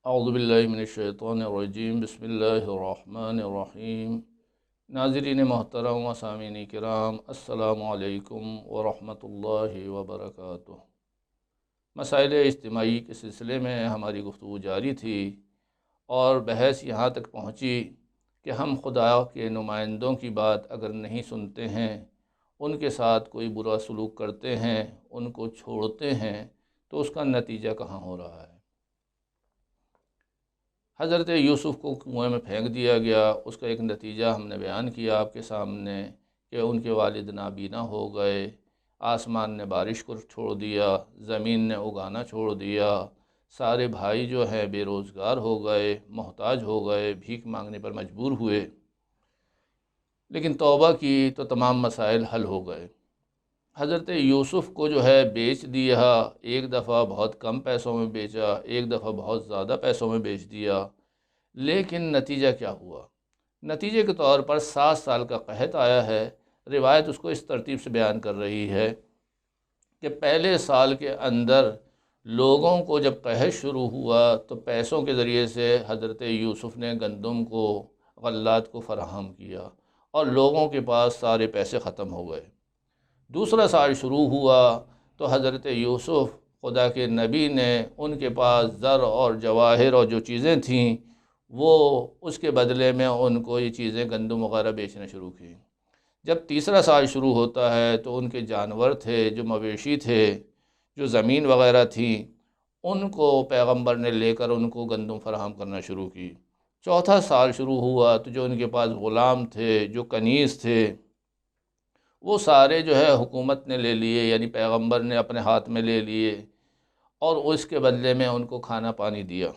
اعوذ باللہ من الشیطان الرجیم، بسم اللہ الرحمن الرحیم۔ ناظرین محترم و سامعین کرام، السلام علیکم ورحمۃ اللہ وبرکاتہ۔ مسائل اجتماعی کے سلسلے میں ہماری گفتگو جاری تھی اور بحث یہاں تک پہنچی کہ ہم خدا کے نمائندوں کی بات اگر نہیں سنتے ہیں، ان کے ساتھ کوئی برا سلوک کرتے ہیں، ان کو چھوڑتے ہیں، تو اس کا نتیجہ کہاں ہو رہا ہے؟ حضرت یوسف کو کنویں میں پھینک دیا گیا، اس کا ایک نتیجہ ہم نے بیان کیا آپ کے سامنے کہ ان کے والد نابینا ہو گئے، آسمان نے بارش کو چھوڑ دیا، زمین نے اگانا چھوڑ دیا، سارے بھائی جو ہیں بے روزگار ہو گئے، محتاج ہو گئے، بھیک مانگنے پر مجبور ہوئے۔ لیکن توبہ کی تو تمام مسائل حل ہو گئے۔ حضرت یوسف کو جو ہے بیچ دیا، ایک دفعہ بہت کم پیسوں میں بیچا، ایک دفعہ بہت زیادہ پیسوں میں بیچ دیا، لیکن نتیجہ کیا ہوا؟ نتیجے کے طور پر 7 سال کا قحط آیا ہے۔ روایت اس کو اس ترتیب سے بیان کر رہی ہے کہ پہلے سال کے اندر لوگوں کو جب قحط شروع ہوا تو پیسوں کے ذریعے سے حضرت یوسف نے گندم کو، غلات کو فراہم کیا اور لوگوں کے پاس سارے پیسے ختم ہو گئے۔ دوسرا سال شروع ہوا تو حضرت یوسف، خدا کے نبی نے ان کے پاس زر اور جواہر اور جو چیزیں تھیں وہ اس کے بدلے میں ان کو یہ چیزیں گندم وغیرہ بیچنا شروع کی۔ جب تیسرا سال شروع ہوتا ہے تو ان کے جانور تھے، جو مویشی تھے، جو زمین وغیرہ تھی، ان کو پیغمبر نے لے کر ان کو گندم فراہم کرنا شروع کی۔ چوتھا سال شروع ہوا تو جو ان کے پاس غلام تھے، جو کنیز تھے، وہ سارے جو ہے حکومت نے لے لیے، یعنی پیغمبر نے اپنے ہاتھ میں لے لیے اور اس کے بدلے میں ان کو کھانا پانی دیا۔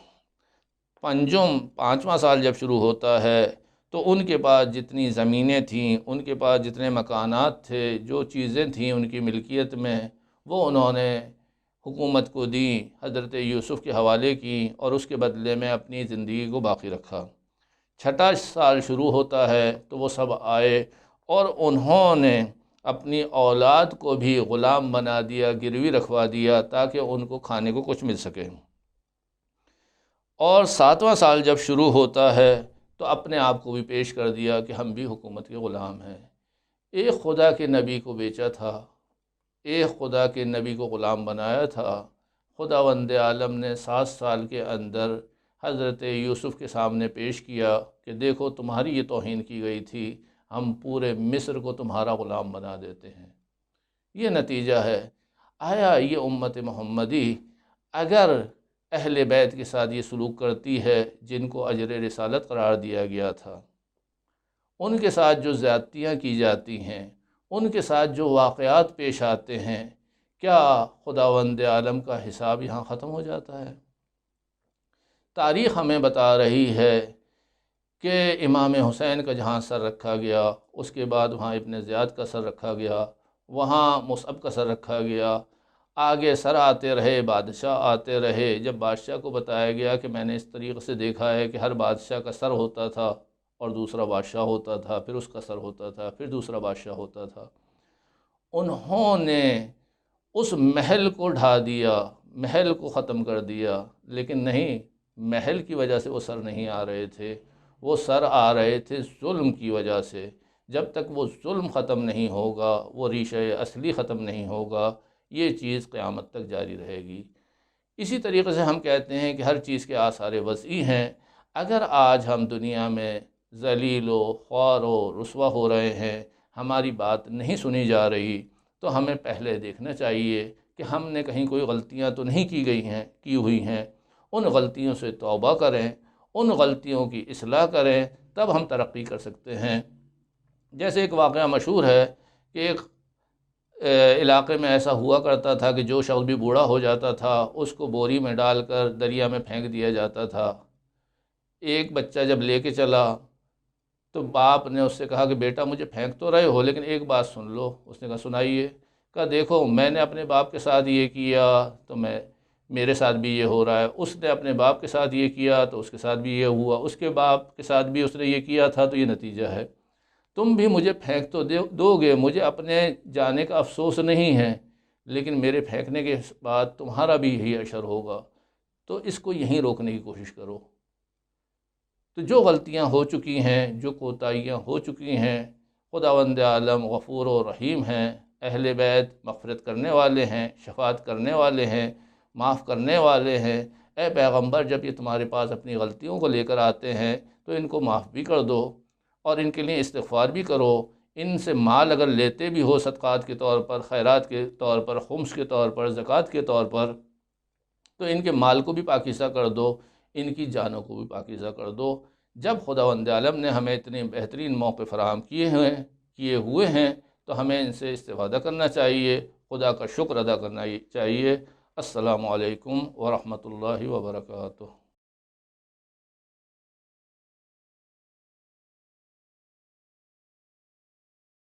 پانچواں سال جب شروع ہوتا ہے تو ان کے پاس جتنی زمینیں تھیں، ان کے پاس جتنے مکانات تھے، جو چیزیں تھیں ان کی ملکیت میں، وہ انہوں نے حکومت کو دیں، حضرت یوسف کے حوالے کی اور اس کے بدلے میں اپنی زندگی کو باقی رکھا۔ چھٹا سال شروع ہوتا ہے تو وہ سب آئے اور انہوں نے اپنی اولاد کو بھی غلام بنا دیا، گروی رکھوا دیا تاکہ ان کو کھانے کو کچھ مل سکے۔ اور 7واں سال جب شروع ہوتا ہے تو اپنے آپ کو بھی پیش کر دیا کہ ہم بھی حکومت کے غلام ہیں۔ ایک خدا کے نبی کو بیچا تھا، ایک خدا کے نبی کو غلام بنایا تھا۔ خداوند عالم نے 7 سال کے اندر حضرت یوسف کے سامنے پیش کیا کہ دیکھو تمہاری یہ توہین کی گئی تھی، ہم پورے مصر کو تمہارا غلام بنا دیتے ہیں۔ یہ نتیجہ ہے۔ آیا یہ امت محمدی اگر اہل بیت کے ساتھ یہ سلوک کرتی ہے جن کو اجر رسالت قرار دیا گیا تھا، ان کے ساتھ جو زیادتیاں کی جاتی ہیں، ان کے ساتھ جو واقعات پیش آتے ہیں، کیا خداوند عالم کا حساب یہاں ختم ہو جاتا ہے؟ تاریخ ہمیں بتا رہی ہے کہ امام حسین کا جہاں سر رکھا گیا، اس کے بعد وہاں ابن زیاد کا سر رکھا گیا، وہاں مصعب کا سر رکھا گیا، آگے سر آتے رہے، بادشاہ آتے رہے۔ جب بادشاہ کو بتایا گیا کہ میں نے اس طریقے سے دیکھا ہے کہ ہر بادشاہ کا سر ہوتا تھا اور دوسرا بادشاہ ہوتا تھا، پھر اس کا سر ہوتا تھا، پھر دوسرا بادشاہ ہوتا تھا، انہوں نے اس محل کو ڈھا دیا، محل کو ختم کر دیا۔ لیکن نہیں، محل کی وجہ سے وہ سر نہیں آ رہے تھے، وہ سر آ رہے تھے ظلم کی وجہ سے۔ جب تک وہ ظلم ختم نہیں ہوگا، وہ ریشہ اصلی ختم نہیں ہوگا، یہ چیز قیامت تک جاری رہے گی۔ اسی طریقے سے ہم کہتے ہیں کہ ہر چیز کے آثار وضعی ہیں۔ اگر آج ہم دنیا میں ذلیل و خوار و رسوا ہو رہے ہیں، ہماری بات نہیں سنی جا رہی، تو ہمیں پہلے دیکھنا چاہیے کہ ہم نے کہیں کوئی غلطیاں تو نہیں کی ہوئی ہیں۔ ان غلطیوں سے توبہ کریں، ان غلطیوں کی اصلاح کریں، تب ہم ترقی کر سکتے ہیں۔ جیسے ایک واقعہ مشہور ہے کہ ایک علاقے میں ایسا ہوا کرتا تھا کہ جو شخص بھی بوڑھا ہو جاتا تھا اس کو بوری میں ڈال کر دریا میں پھینک دیا جاتا تھا۔ ایک بچہ جب لے کے چلا تو باپ نے اس سے کہا کہ بیٹا مجھے پھینک تو رہے ہو لیکن ایک بات سن لو۔ اس نے کہا سنائیے۔ کہا دیکھو میں نے اپنے باپ کے ساتھ یہ کیا تو میرے ساتھ بھی یہ ہو رہا ہے، اس نے اپنے باپ کے ساتھ یہ کیا تو اس کے ساتھ بھی یہ ہوا، اس کے باپ کے ساتھ بھی اس نے یہ کیا تھا تو یہ نتیجہ ہے۔ تم بھی مجھے پھینک تو دو گے، مجھے اپنے جانے کا افسوس نہیں ہے، لیکن میرے پھینکنے کے بعد تمہارا بھی یہی اشر ہوگا۔ تو اس کو یہیں روکنے کی کوشش کرو۔ تو جو غلطیاں ہو چکی ہیں، جو کوتاہیاں ہو چکی ہیں، خداوند عالم غفور و رحیم ہیں، اہل بیت مغفرت کرنے والے ہیں، شفاعت کرنے والے ہیں، معاف کرنے والے ہیں۔ اے پیغمبر، جب یہ تمہارے پاس اپنی غلطیوں کو لے کر آتے ہیں تو ان کو معاف بھی کر دو اور ان کے لیے استغفار بھی کرو۔ ان سے مال اگر لیتے بھی ہو صدقات کے طور پر، خیرات کے طور پر، خمس کے طور پر، زکوٰۃ کے طور پر، تو ان کے مال کو بھی پاکیزہ کر دو، ان کی جانوں کو بھی پاکیزہ کر دو۔ جب خداوند عالم نے ہمیں اتنے بہترین موقع فراہم کیے ہوئے ہیں تو ہمیں ان سے استفادہ کرنا چاہیے، خدا کا شکر ادا کرنا چاہیے۔ السلام علیکم ورحمۃ اللہ وبرکاتہ۔